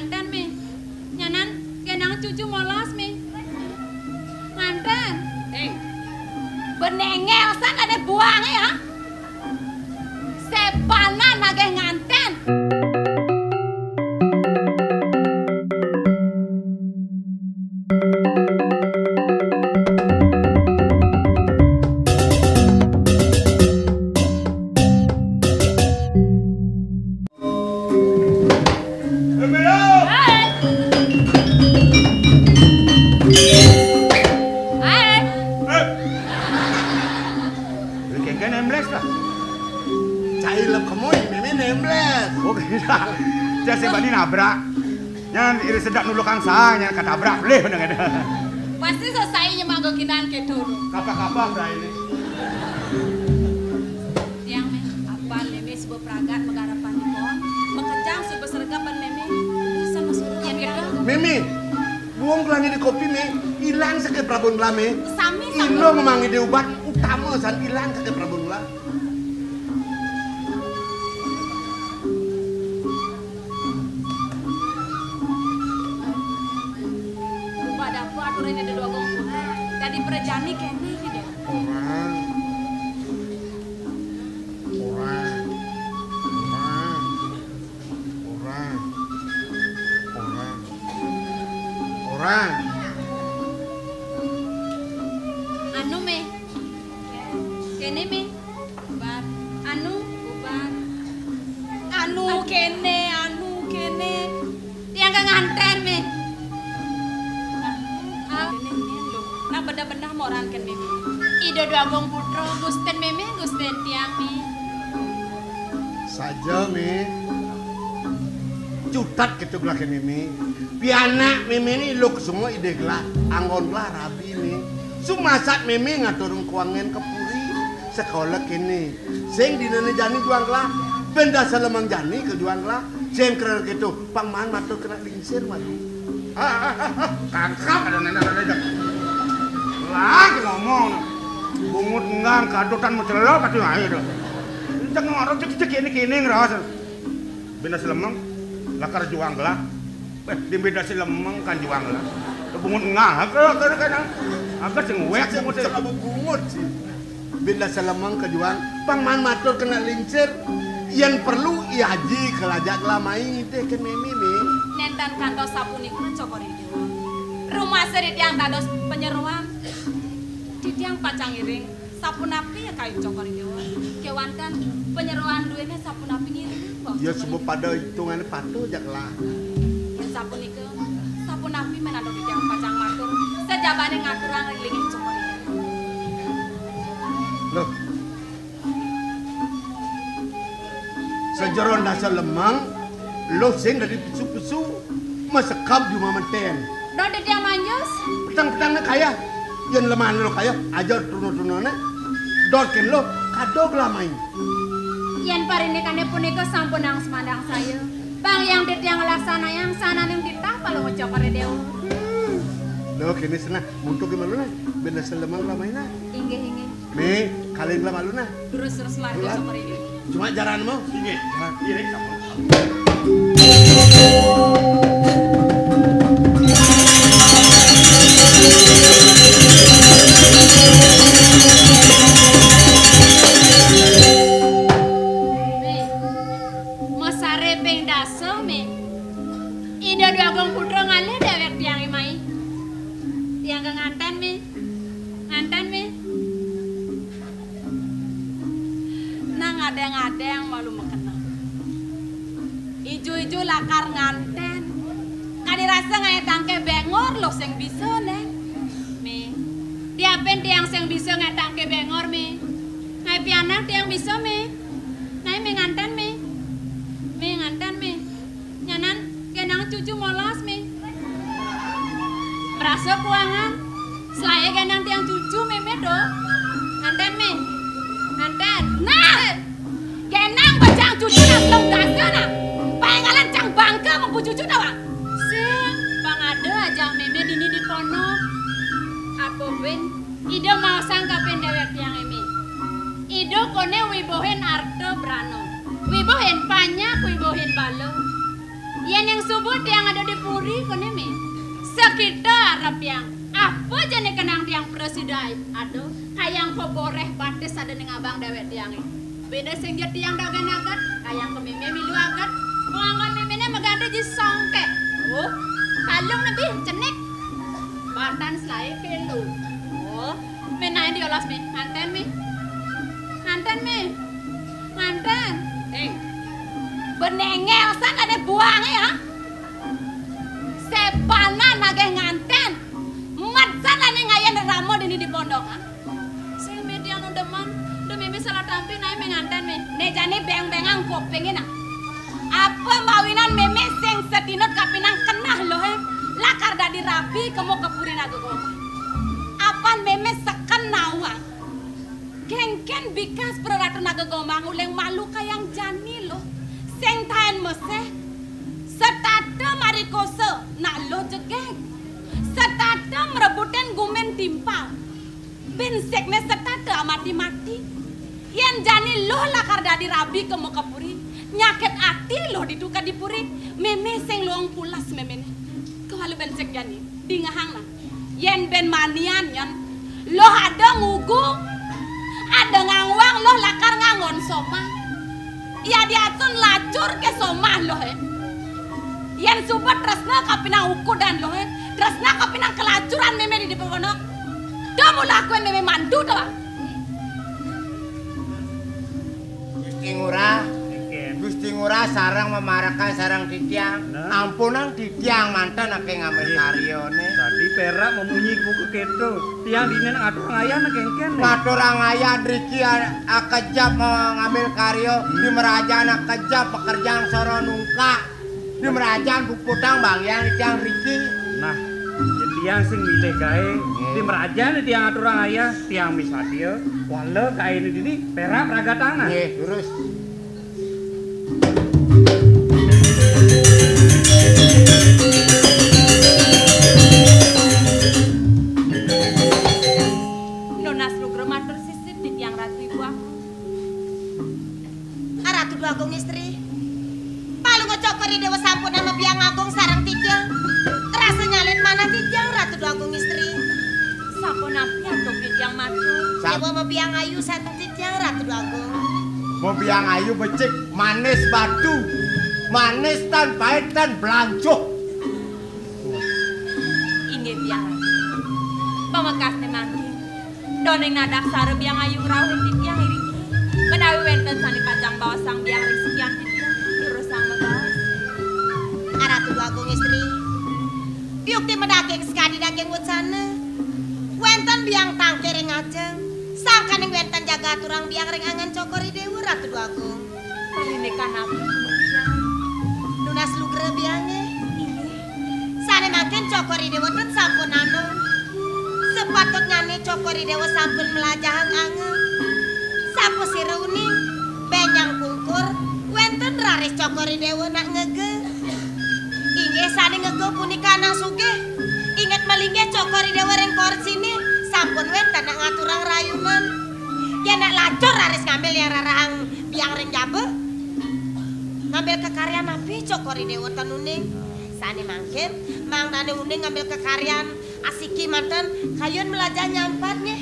nganten mi. Nyanan kenang cucu molos mi. Nganten. Benengel san ada buang ya. Sepanan nageh nganten. Nabrak, nyan iri sedap nulu kangsa, nyan katabrak leh dengan ada. Pasti selesai nyemanggo kinan ke dulu. Kapa-kapa bra ini. Tiang me, apa leme sebuah peragat megarapan pon, mengejang sebuah sergapan meme, bisa masuk yang gitu. Mimi, buang gelangi di kopi me, hilang sakit prabun lah me. Sami. Ilo memangi di obat utama san hilang sakit prabun lah. Ini ada dua gongku. Tadi perjani kene gitu. Orang. Anu me. Kene me. Bar. Anu ubar. Anu kene. Tiang nganten me. Benda-benda moran kan meme. Ido dua gong putro, gusten meme, gusten tiang me. Saja me. Cutat gitu gelah meme. Piana meme ini luk semua ide gelah, anggon lah rabi me. Sumasak meme ngaturun kuangen kepuri sekolah kini. Sing dinane jani juang gelah, benda selemang jani ke juang gelah. Sing keren gitu, pangman matur kena lingsir madu. Kangkap ada nenek-nenek. Lagi ngomong, bungut ngang kadotan mencelok pasti ayo dah. Jangan orang cek ini ngerasa. Benda selemeng, lakar juang gelah. Di beda selemeng kan juang gelah. Bungut ngang, agak cengwek bungut. Cakap bungut sih. Benda selemeng ke juang, pangman matur kena lingsir. Yang perlu iaji kelajak lamai teh ke memi me. Nentan kantos sapuni kun cokori dewa. Rumah seri tiang dados penyeruan. Di tiang pacang iring, sapun api ya kayu cokori dewa. Kewantan penyeruan duitnya sapun api ngiring. Ya semua pada hitungannya patuh jak lah. Yang sapun itu, sapun api menadok di tiang pacang matur. Sejabane ngaturang rilingin cokori dewa. Loh. Sejeron dasar lemang, lo sing dari pisu-pisu, masekap di mamenten. Dok di tiang manjus? Petang-petangnya kaya, yang lemah lo kaya, ajar turun-turunannya, dorkin lo, kado gelamai. Yang parinikannya punika sampun ang semandang saya. Bang yang di tiang laksana yang sana yang ditah kalau ngocokore dewa. Lo kini senang, untuk gimana nih? Benda selemang gelamai nah. Inge. Nih, kalian gelamai lu nah. Terus mari ngocokore dewa. Cuma jaran mau, Ini, ini sama. Mosare ping daso me. Ida dua gong putra ngale dewek tiang imai. Tiang nganten me. Ngadeng malu mekena. Ijo-ijo lakar nganten. Kadirasa ngaya tangke bengor lo sing bisa neng. Me. Diapen tiang sing bisa ngaya tangke bengor me. Ngaya pianak tiang bisa me. Ngaya me nganten me. Nyanan kenang cucu molos me. Merasa kuangan. Selaya kenang tiang cucu me do. Nganten me. Nah! Genang bajang cucu nak belum dasar nak. Pengalan cang bangka mampu cucu tawa. Sing bang ada aja meme dini di pono. Apa ben? Ida mau sangka pendewek yang emi. Ida kone wibohen arto brano. Wibohen panyak, wibohen balo. Yang subuh tiang ada di puri kene me. Sekitar tiang. Apa jane kenang tiang presidai? Aduh, kayang ko boreh bates ada ning abang dewek tiang ini. Beda sing je tiang dagan-dagan, kayang ke meme milu agat. Pengangon memene megade ji songke. Oh, kalung nabi cenik. Batan selai kelu. Oh, menai diolas me, nganten me. Nganten me. Nganten. Benengel san ada buang ya. Sepana nage nganten. Mat san ane ngayen ramo dini di pondok ha. Sing median undeman, demi salah tampi nae menganten me. Ne jane beng-bengang kopengin ah. Apa mawinan meme sing setinut kapinang kenah loh he. Lakar dadi rapi kemo kepuri nagegoma. Apan meme sekenawa. Ken bikas peratu nagegoma nguleng malu kayang jani loh. Sing taen meseh. Setata marikose nak lo jegeng. Setata merebutin gumen timpal. Bensekne setata mati-mati. Yen jani lo lakar dadi rabi kemo kepuri. Nyakit ati lo diduka dipuri. Meme sing luang pulas memene. Kalau bensek jani di ngahang lah. Yen ben manian yan. Lo ada ngugu. Ada ngangwang lo lakar ngangon soma. Ya diatun lacur ke soma lo he. Yen subat tresna kapinang uku dan lo he. Tresna kapinang kelacuran meme di pondok. Kamu lakuin meme mandu doa. Gusti Ngurah sarang memarakan sarang ditiang. Ampunan ditiang mantan ake ngambil karyone. Tadi perak memunyi buku keto. Tiang dinen atur ngayah kengken. Ngatur ngayah driki akejap ngambil karyo. Di merajaan akejap pekerjaan soro nungka. Di merajaan buputang bagian tiang Riki. Nah, tiang sing milih gae. Di merajaan tiang atur ngayah. Tiang misadio. Wala gae ini perak ragatang nah. Nggih, terus. Nonas Lugro matur sisip di tiang ratu ibu aku. Ratu Dua Agung istri. Palu ngocokori dewa sampun nama biang agung sarang tijang. Rasa nyalin mana tijang Ratu Dua Agung istri. Sampun api atau tiang matur. Dewa mau biang ayu sarang tijang Ratu Dua Agung. Mau biang ayu becik manis batu. Manis tan pahit tan belancuh. Inge biang pamakas ne mangki. Doneng nadak sare biang ayu rawuh di tiang iri. Menawi wenten sani panjang bawah sang biang ring sekian tiang. Terus sang mebawas. Ratu Dua Agung istri. Biukti medaging sekali daging wutsana. Wenten biang tangkering ajeng. Sangkaning wenten jaga turang biang ring angan cokori dewa Ratu Dua Agung. Paline kanapi. Nunas Lugre biange. Sane makin cokori dewa ten sampun anu. Sepatutnya nih cokori dewa sampun melajahang ange. Sapu sirauni benyang kungkur. Wenten raris cokori dewa nak ngege. Inge sane ngege punika nang sugih. Ingat malingge cokori dewa rengkor sini. Sampun wenten nak ngaturang rayunan. Ya nak lacur raris ngambil yang rarahang biang ring jabe. Ngambil kekaryaan api cokori dewa tenuning. Sane mangkin mang dane uning ngambil kekaryaan asiki mantan kayun melajah nyampatnya.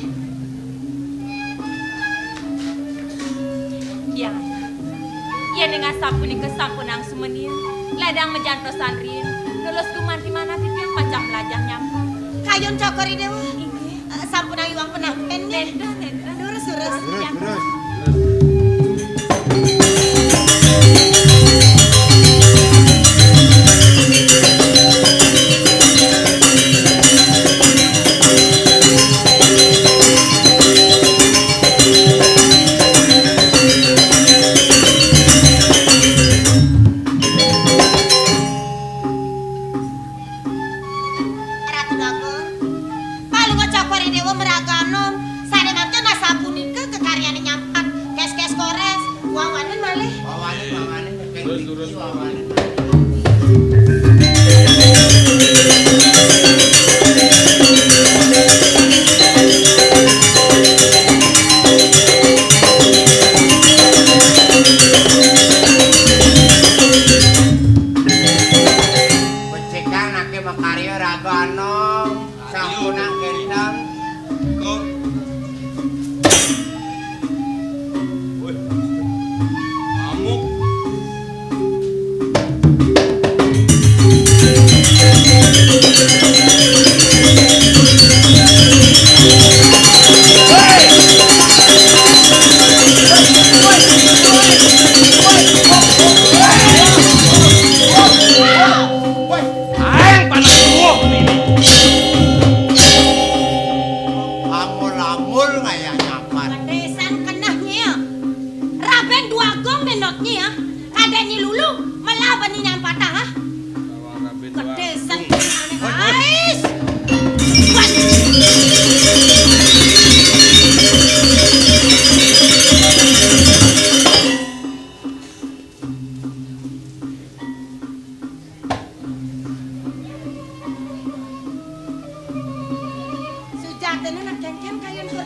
Ya. Yen dengan sampun ke sampun ang sumenia. Ledang mejanto sanrin. Lulus kumanti mana tiang pacang melajah nyampat. Kayun cokori dewa. Sampun ang iwang penahpennya. Nenda. Durus. Terus. Ratu Agung. Palu cokori dewa meraganom. Sane makin nasa punika kekaryaan nyampatnya.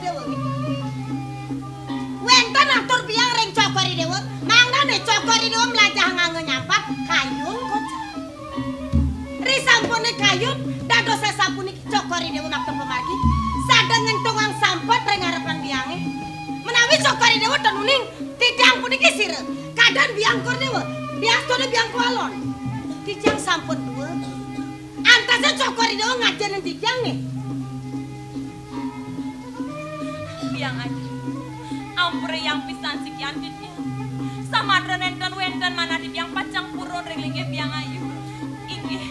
dewa. Wenten atur biang ring cokori dewa, mangdane cokori dewa melajah nganggo nyampat kayun kok. Risampune kayun dados sesapune cokori dewa makta pemargi. Sadeng ngentungang sampet ring ngarepan biange. Menawi cokori dewa tenuning tidang puniki sire. Kadan biang kor dewa, biastone biang kualon. Kijang sampun dua. Antasnya cokori dewa ngajarin tidang nih. Biang aja. Ampure yang pisan sekian ditnya. Samadra nenten wenten mana di biang pacang purun ringlinge biang ayu. Inggih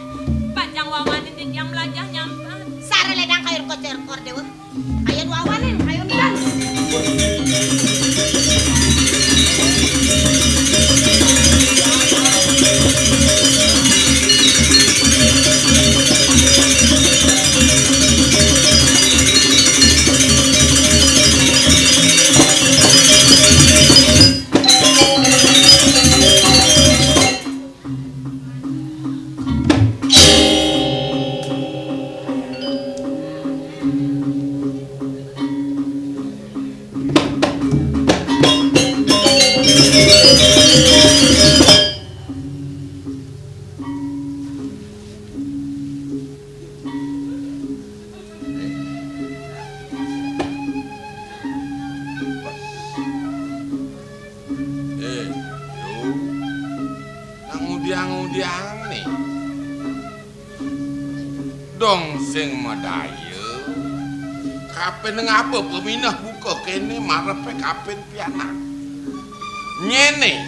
pacang wawani di yang melajah nyampat. Sare ledang kayun kocer kor dewa. Ayun wawanin kayun dan. Ngudiang nih dong sing medaya kapen ngapa peminah buka kene marepe kapen pianak nyene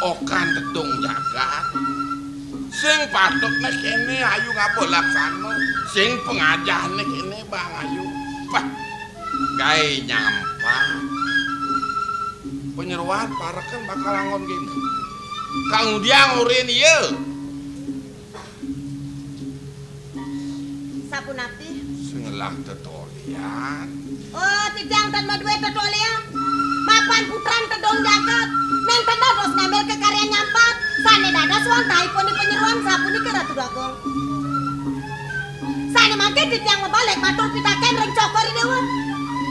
okan tetung jagat sing patokne kene ayu ngapa laksana sing pengajahne kene Bang Ayu wah gawe nyampah penyeruan parakan bakal angon gini Kang Udiang urin ieu. Sapunati. Sengelah tetolian. Oh, tidang dan madue tetolian. Mapan putran tedong jagat. Neng tedados ngambil ke karya nyampat. Sane dadas wong taiponi penyeruan sapuni ke Ratu Dagong. Sane mangke tidang ngebalik matur pitaken ring cokori dewa.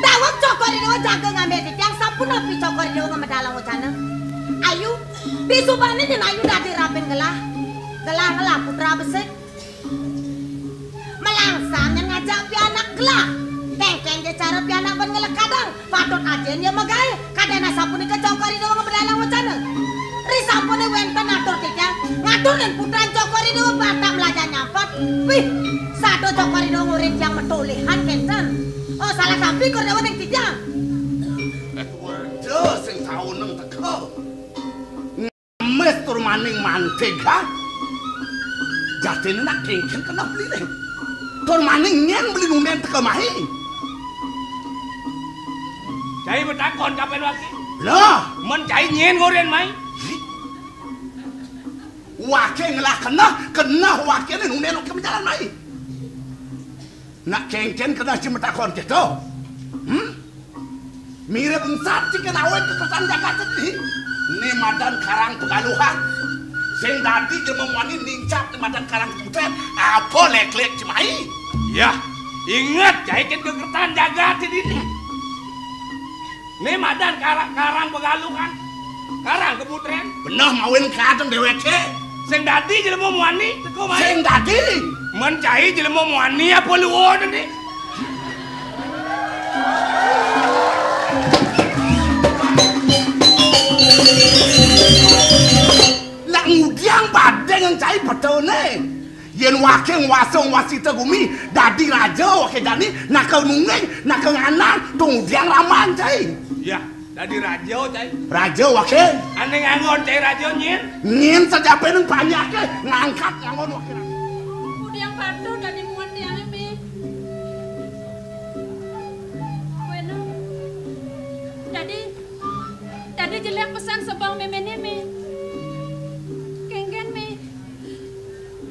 Dawang cokori dewa jaga ngambil tidang sapuna pi cokori dewa ngemedalang wacana. Ayu, bisubane din ayu dadi rapin gelah putra besik. Melangsam yang ngajak pianak gelah. Kengkeng dia cara pianak ben ngelek kadang. Patut ajen ya magae. Kadana sapune kecokori dewa ngebedalang wacana. Risampune wenten atur tidang. Ngatur dan putra cokori dewa batak melajah nyampat. Wih, sado cokori dewa ngurit yang metulihan kenten. Oh salah sampi kur dewa neng tidang. Waduh, sing tau neng teko. Tur maning mantega jatine nak kengken kena beli deh tur maning nyen beli nunden teka mahi Cai betakon kapan waki lah men cai nyen ngoren mai wake ngelah kena wake ni nunden ke jalan mai nak kengken kena cimetakon gitu mirip ensat jika awet kekesan jagat ini ini madan karang pegaluhan sing dadi jelema wani nincap di madan karang putren apa lek-lek cemai ya ingat cai ken kegertan jagat ini ini madan karang pegaluhan karang keputren bener mawin kadang deweke sing dadi jelema wani teko mai sing dadi men cai jelema wani apa luwon ini Nak ngudiang badeng yang cai petone yen wakeng wasong wasita gumi dadi raja wake dani nak nungeng nak nganan tungdiang raman cai ya dadi raja cai raja wake ane ngangon cai raja nyen saja peneng banyak ngangkat ngangon wake Udiang batu dadi muat diang mi. Bueno. Tadi jelek pesan sebang memene mi. Kenggen mi.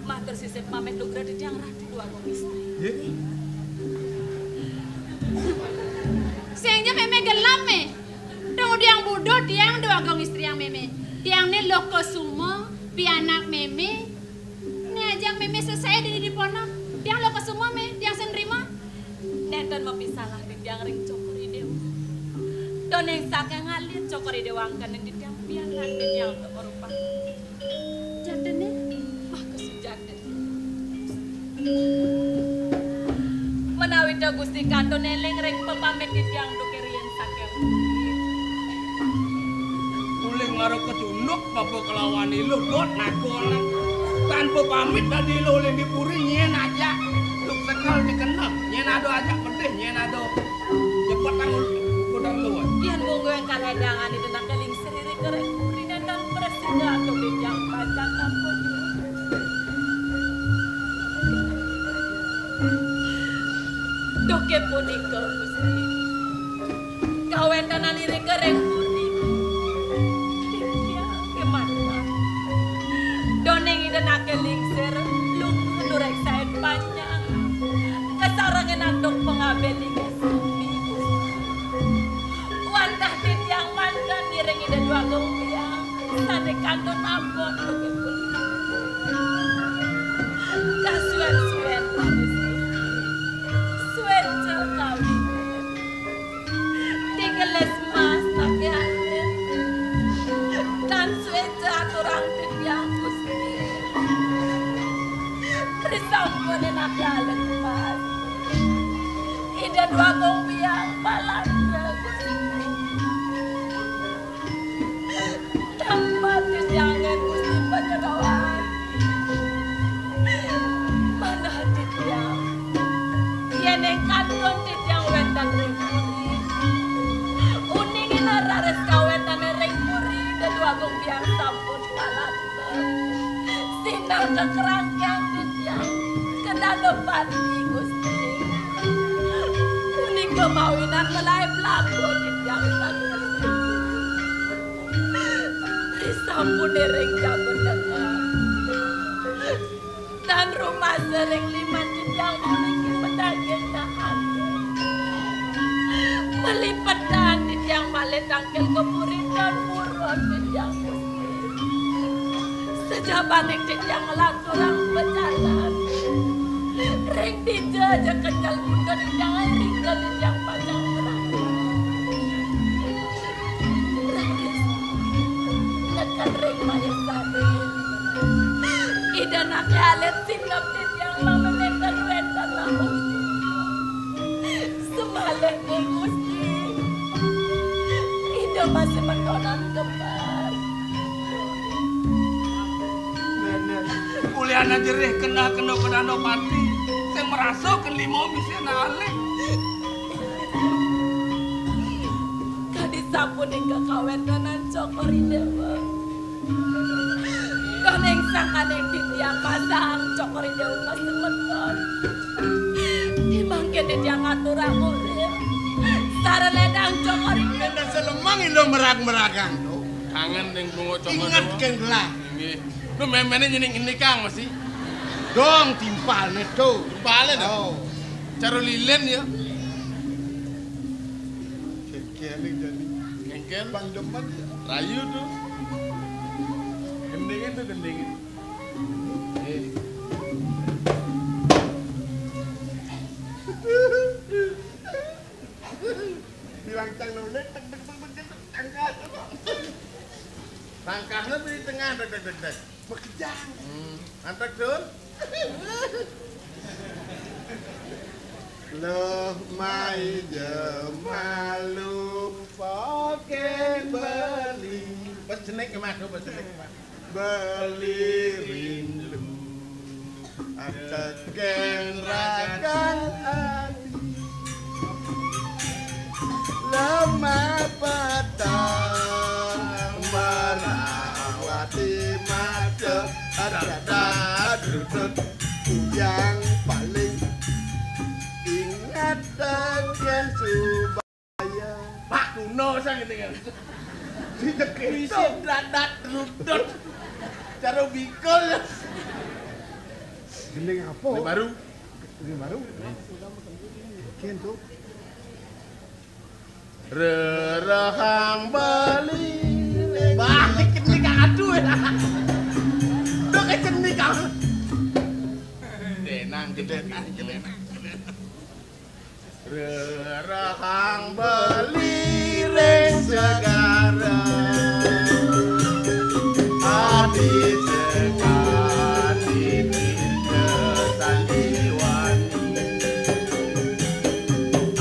Matur sisip mamet lugra di tiang ratu dua kong istri. Sehingga meme gelam me. Tunggu diang bodoh diang dua gong istri yang meme. Diang ni loko sumo, pianak meme. Ni ajang meme selesai di ponok. Diang loko sumo me, diang sen rima. Dan enten mapisalah ditiang ring cokori dewa. Doneng saking ngalir cokori dewangkan yang ditiang pialan ditiang kerupa. Jatene, aku sujatan. Menawi Gusti Kanto neling ring pepamit ditiang dukirian saking. Uling ngaro kecunduk babo kelawani lu dot nagolan. Tanpa pamit tadi lu uling dipuri nyen aja. Luk sekal dikenal nyen ado aja pedih nyen ado. Cepet tanggul kudang luar. Pian monggo yang karedangan itu nak keling seriri kereng puri dan presida atau ditiang pajak ampun. Doke punika Gusti. Kawentan iri kereng puri. Kemana? Doneng ida nakeling ser lung durek saen panjang. Kesarangan andong pengabeli kesumi. Wandah yang mandan nireng ida dua gombiang. Sane kanton ampun doke puri. Kasuan-suan Tigeles mas nakyane dan sueca aturang tibyang Gusti risampun nakyalen mas ida dua gombiang palanda Gusti tempat tijangan Gusti penyegawan mana tibyang yeneng kanton tibyang wendan ringkuri uningin rares kawetan ringkuri dan dua gombiang sampun palanda sinar kekerangkang tibyang kedadopan di Gusti uning kemawinan melai pelaku tibyang sampun disampun ring jabun dengar dan rumah sering lima tibyang memiliki pedaging nahan melipat dan tibyang malet tangkel kepuri dan murah tibyang Gusti sejabaning tibyang lanturang berjalan ring dijaja kenyal muda tibyang ring ke tibyang panjang berani nekan ring mayasari ida nakyalet sinap tibyang mamenekan wetan lahus semalek ni Gusti ida masih mendonan kembar Kuliana jerih kena kedano pati sing merasa kelimo misena alih. Kadisampun ing kawetanan cokori dewa doneng sakaning titiang pasang cokori dewa pasemeton dimangke titiang aturang urip sareledang cokori dewa Selemang ilo merag-meragang tuh. Kangen ning bungo cokor. Ingat kan gelah. Nggih. Lu memene nyening ini Kang mesti. Dong timpalnya tuh. Timpale dah. Oh. Cara lilin ya. Kekele jadi. Kengkel Bang Demen. rayu tuh. Gendengin tuh gendengin. Bilang cang nulis angkat. Langkahnya di tengah dek. Bekejang. Antek Dun. Loh mai jemalu poken beli. Pas jenek Mas, pas jenek Mas. Beli rindu. Ateken ragan hati. Lemah petang merawati mata ada yang paling ingat dengan Subaya Pak Kuno sang gitu kan. di dekat Bisa dadat rudut. Cara bikol. gendeng apa? Ini baru. Ini baru? Kian tuh Rerahang bali. balik kenik aduh ya. Tuh kenik kamu. Denang gede. Rerahang beliring segara Adi sekali kesan diwani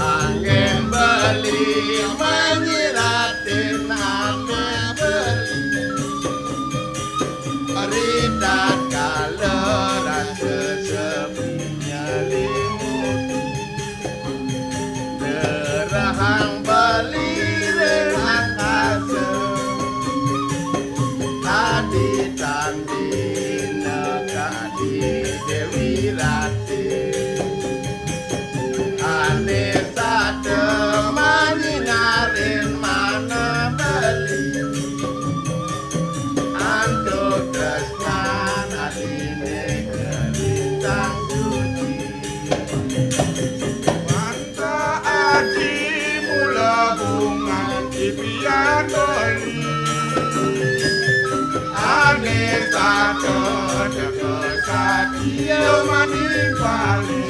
Angin beli menyiratin ame beli Ridat kaleran sesepinya limut Derahang beliring angkasa Tadi tandina kadi Dewi Rati Anesa temani ngarin mana beli Antuk tresnan adine kelintang suci Manta aji mula bunga impian beli Aneh satu dekesat dia maning balik